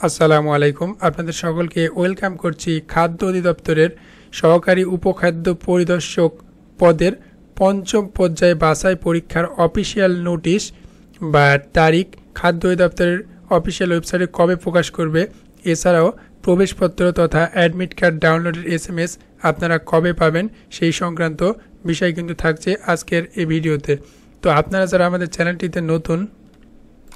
আসসালামু আলাইকুম। আপনাদের সকলকে ওয়েলকাম করছি খাদ্য অধিদপ্তরের সহকারী উপখাদ্য পরিদর্শক পদের পঞ্চম পর্যায়ে বাছাই পরীক্ষার অফিসিয়াল নোটিশ বা তারিখ খাদ্য অধিদপ্তরের অফিসিয়াল ওয়েবসাইটে কবে প্রকাশ করবে, এছাড়াও প্রবেশপত্র তথা অ্যাডমিট কার্ড ডাউনলোডের SMS আপনারা কবে পাবেন সেই সংক্রান্ত বিষয় কিন্তু থাকছে আজকের এই ভিডিওতে। তো আপনারা যারা আমাদের চ্যানেলটিতে নতুন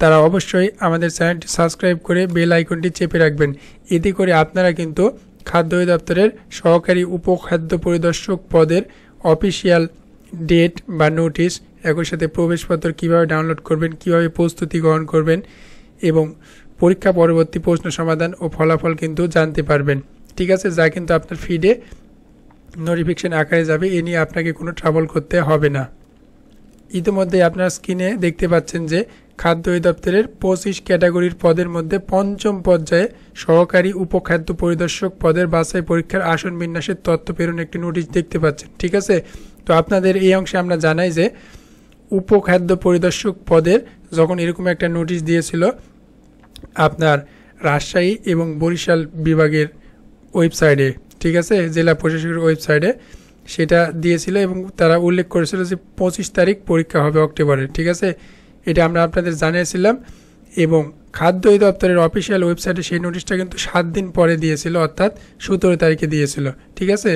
তারা অবশ্যই আমাদের চ্যানেলটি সাবস্ক্রাইব করে বেল আইকনটি চেপে রাখবেন। এতে করে আপনারা কিন্তু খাদ্য অধিদপ্তরের সহকারী উপখাদ্য পরিদর্শক পদের অফিসিয়াল ডেট বা নোটিশ, একই সাথে প্রবেশপত্র কীভাবে ডাউনলোড করবেন, কীভাবে প্রস্তুতি গ্রহণ করবেন এবং পরীক্ষা পরবর্তী প্রশ্ন সমাধান ও ফলাফল কিন্তু জানতে পারবেন। ঠিক আছে, যা কিন্তু আপনার ফিডে নোটিফিকেশন আকারে যাবে। এ নিয়ে আপনাকে কোনো ট্রাবল করতে হবে না। ইতিমধ্যে আপনার স্ক্রিনে দেখতে পাচ্ছেন যে খাদ্য অধিদপ্তরের 25 ক্যাটাগরির পদের মধ্যে পঞ্চম পর্যায়ে সহকারী উপখাদ্য পরিদর্শক পদের বাছাই পরীক্ষার আসন বিন্যাসের তথ্য প্রেরণ একটি নোটিশ দেখতে পাচ্ছেন। ঠিক আছে, তো আপনাদের এই অংশে আমরা জানাই যে উপখাদ্য পরিদর্শক পদের যখন এরকম একটা নোটিশ দিয়েছিল আপনার রাজশাহী এবং বরিশাল বিভাগের ওয়েবসাইটে, ঠিক আছে, জেলা প্রশাসকের ওয়েবসাইটে সেটা দিয়েছিল এবং তারা উল্লেখ করেছিল যে 25 তারিখ পরীক্ষা হবে অক্টোবরে। ঠিক আছে, এটা আমরা আপনাদের জানিয়েছিলাম এবং খাদ্য অধিদপ্তরের অফিসিয়াল ওয়েবসাইটে সেই নোটিশটা কিন্তু 7 দিন পরে দিয়েছিল, অর্থাৎ 17 তারিখে দিয়েছিল। ঠিক আছে,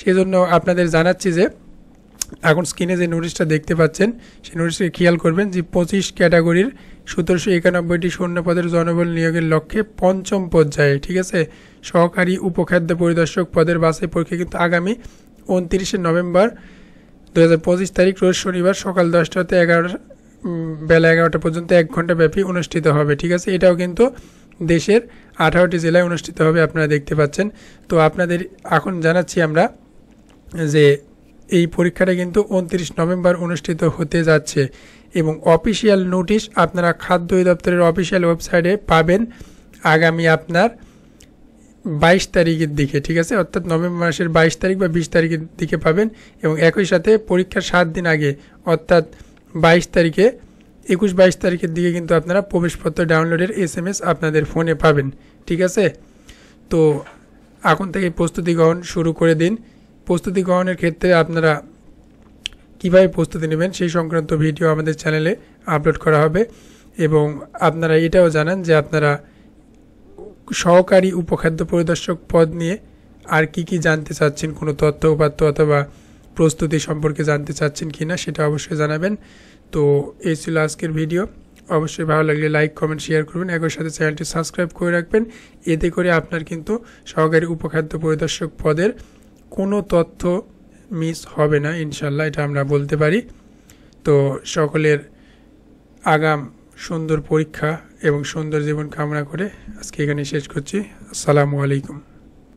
সেই জন্য আপনাদের জানাচ্ছি যে এখন স্ক্রিনে যে নোটিশটা দেখতে পাচ্ছেন সেই নোটিশকে খেয়াল করবেন যে 25 ক্যাটাগরির 1791টি শূন্য পদের জনবল নিয়োগের লক্ষ্যে পঞ্চম পর্যায়ে, ঠিক আছে, সহকারী উপখাদ্য পরিদর্শক পদের বাছাই পরীক্ষা কিন্তু আগামী 29 নভেম্বর 2025 তারিখ রোজ শনিবার সকাল 10টা হতে বেলা 11টা পর্যন্ত 1 ঘন্টা ব্যাপী অনুষ্ঠিত হবে। ঠিক আছে, এটাও কিন্তু দেশের 18টি জেলায় অনুষ্ঠিত হবে, আপনারা দেখতে পাচ্ছেন। তো আপনাদের এখন জানাচ্ছি আমরা যে এই পরীক্ষাটা কিন্তু 29 নভেম্বর অনুষ্ঠিত হতে যাচ্ছে এবং অফিসিয়াল নোটিশ আপনারা খাদ্য অধিদপ্তরের অফিসিয়াল ওয়েবসাইটে পাবেন আগামী আপনার 22 তারিখের দিকে। ঠিক আছে, অর্থাৎ নভেম্বর মাসের 22 তারিখ বা 20 তারিখের দিকে পাবেন এবং একই সাথে পরীক্ষার 7 দিন আগে অর্থাৎ 22 তারিখে 21-22 তারিখের দিকে কিন্তু আপনারা প্রবেশপত্র ডাউনলোডের SMS আপনাদের ফোনে পাবেন। ঠিক আছে, তো এখন থেকে প্রস্তুতি গ্রহণ শুরু করে দিন। প্রস্তুতি গ্রহণের ক্ষেত্রে আপনারা কিভাবে প্রস্তুতি নেবেন সেই সংক্রান্ত ভিডিও আমাদের চ্যানেলে আপলোড করা হবে এবং আপনারা এটাও জানান যে আপনারা সহকারী উপখাদ্য পরিদর্শক পদ নিয়ে আর কি জানতে চাচ্ছেন, কোনো তথ্য উপাত্ত অথবা প্রস্তুতি সম্পর্কে জানতে চাচ্ছেন কিনা সেটা অবশ্যই জানাবেন। তো এই ছিল আজকের ভিডিও। অবশ্যই ভালো লাগলে লাইক, কমেন্ট, শেয়ার করবেন, একই সাথে চ্যানেলটি সাবস্ক্রাইব করে রাখবেন। এতে করে আপনার কিন্তু সহকারী উপখাদ্য পরিদর্শক পদের কোনো তথ্য মিস হবে না ইনশাল্লাহ, এটা আমরা বলতে পারি। তো সকলের আগাম সুন্দর পরীক্ষা এবং সুন্দর জীবন কামনা করে আজকে এখানে শেষ করছি। আসসালামু আলাইকুম।